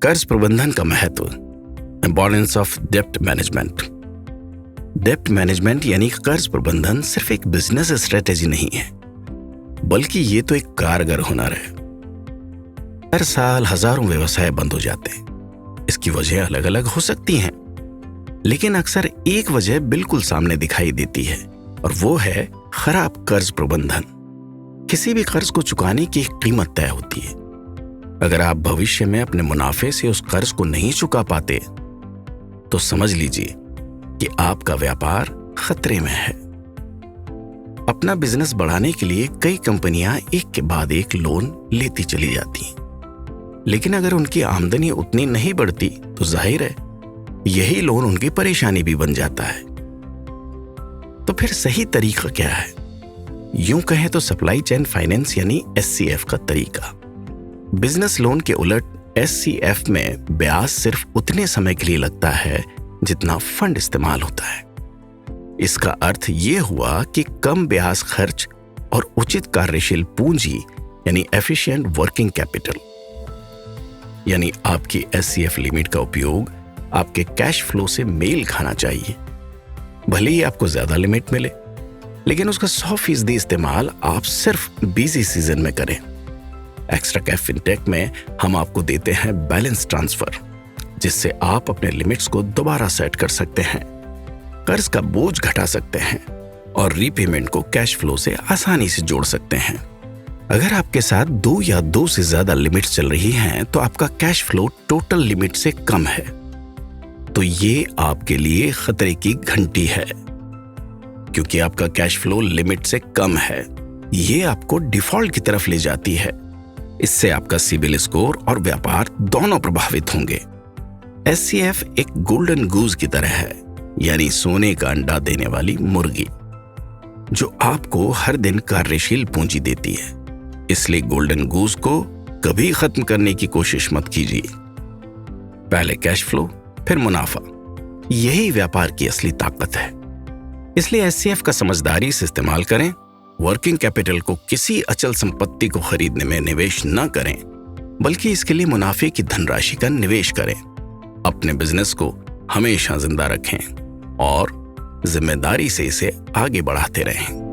कर्ज प्रबंधन का महत्व, इम्पोर्टेंस ऑफ डेब्ट मैनेजमेंट। डेब्ट मैनेजमेंट यानी कर्ज प्रबंधन सिर्फ एक बिजनेस स्ट्रेटेजी नहीं है, बल्कि ये तो एक कारगर हुनर है। हर साल हजारों व्यवसाय बंद हो जाते हैं। इसकी वजह अलग अलग हो सकती हैं, लेकिन अक्सर एक वजह बिल्कुल सामने दिखाई देती है, और वो है खराब कर्ज प्रबंधन। किसी भी कर्ज को चुकाने की एक कीमत तय होती है। अगर आप भविष्य में अपने मुनाफे से उस कर्ज को नहीं चुका पाते, तो समझ लीजिए कि आपका व्यापार खतरे में है। अपना बिजनेस बढ़ाने के लिए कई कंपनियां एक के बाद एक लोन लेती चली जाती हैं, लेकिन अगर उनकी आमदनी उतनी नहीं बढ़ती तो जाहिर है यही लोन उनकी परेशानी भी बन जाता है। तो फिर सही तरीका क्या है? यूं कहें तो सप्लाई चेन फाइनेंस यानी SCF का तरीका। बिजनेस लोन के उलट SCF में ब्याज सिर्फ उतने समय के लिए लगता है जितना फंड इस्तेमाल होता है। इसका अर्थ ये हुआ कि कम ब्याज खर्च और उचित कार्यशील पूंजी यानी एफिशिएंट वर्किंग कैपिटल। यानी आपकी SCF लिमिट का उपयोग आपके कैश फ्लो से मेल खाना चाहिए। भले ही आपको ज्यादा लिमिट मिले, लेकिन उसका 100% इस्तेमाल आप सिर्फ बिजी सीजन में करें। एक्स्ट्रा कैफ फिनटेक में हम आपको देते हैं बैलेंस ट्रांसफर, जिससे आप अपने लिमिट्स को दोबारा सेट कर सकते हैं, कर्ज का बोझ घटा सकते हैं और रीपेमेंट को कैश फ्लो से आसानी से जोड़ सकते हैं। अगर आपके साथ 2 या 2 से ज्यादा लिमिट्स चल रही हैं, तो आपका कैश फ्लो टोटल लिमिट से कम है, तो ये आपके लिए खतरे की घंटी है। क्योंकि आपका कैश फ्लो लिमिट से कम है, ये आपको डिफॉल्ट की तरफ ले जाती है। इससे आपका सिबिल स्कोर और व्यापार दोनों प्रभावित होंगे। SCF एक गोल्डन गूज की तरह है, यानी सोने का अंडा देने वाली मुर्गी, जो आपको हर दिन कार्यशील पूंजी देती है। इसलिए गोल्डन गूज को कभी खत्म करने की कोशिश मत कीजिए। पहले कैश फ्लो, फिर मुनाफा, यही व्यापार की असली ताकत है। इसलिए SCF का समझदारी से इस्तेमाल करें। वर्किंग कैपिटल को किसी अचल संपत्ति को खरीदने में निवेश न करें, बल्कि इसके लिए मुनाफे की धनराशि का निवेश करें। अपने बिजनेस को हमेशा जिंदा रखें और जिम्मेदारी से इसे आगे बढ़ाते रहें।